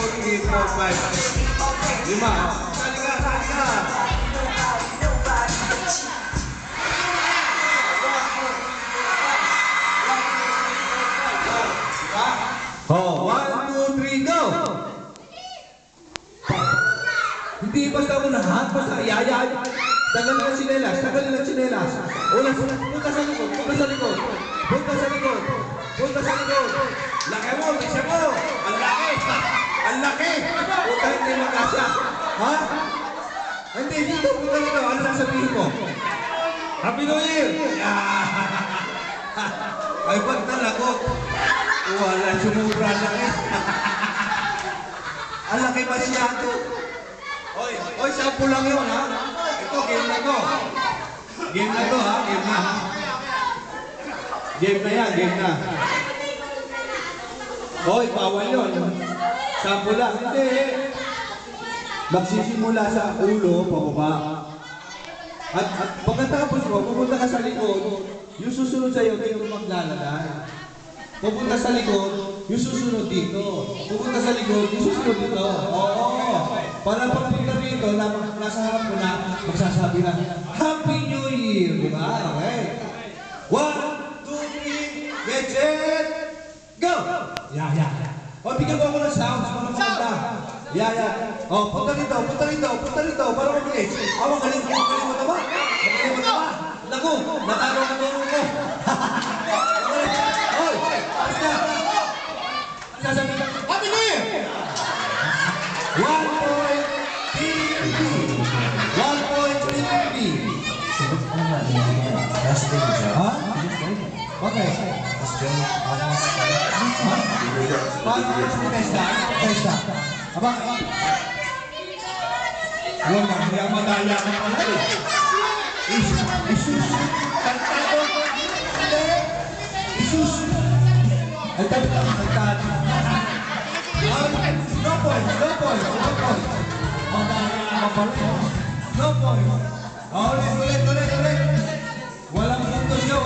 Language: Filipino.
2, 3, 4, 5. 5. Sali ka, sali ka. Oh, 1, 2, 3, go! Hindi basta unahan, basta yaya. Tagalin ang sinelas, tagalin ang sinelas. Ulas, punta sa likod, punta sa likod. Punta sa likod, punta sa likod. Laki mo, isa mo. Ang laki, ang laki. Punta hindi makasya. Ha? Hindi, dito, punta dito. Ano sasabihin mo? Happy New Year! Ay, ba't nalagot? Wala, sumubra lang eh. Ang laki masyado. Oy, sample lang yun, ha? Ito, game na to. Game na to, ha? Game na, ha? Game na yan, game na. Oy, bawal yun. Sample lang. Hindi. Magsisimula sa ulo, pababa. At pagkatapos mo, pupunta ka sa likod, yung susunod sa'yo, dito maglalagay. Pupunta sa likod, yung susunod dito. Pupunta sa likod, yung susunod dito. Oo. Para pagpunta dito, nasa harap mo na, magsasabi na, Happy New Year! Diba? Okay? 1, 2, 3, get set, go! Yeah. O, bigyan mo ako ng sounds, para maganda. Yeah. O, punta rito. Para mabilis. O, magaling mo naman. Naku, natalo ka turo ko. Oy, basta. Sasabi ka, Happy New Year! 1 point, TNT. 1 point, TNT. Ha? Okay. Paano ka sa testa? Aba? Wala, kaya madaya ka pala eh. Isus. Kantado. Isus. Ay, kantado. No point. Madaya ka pala. No point. Ulit. Walang puntos yun,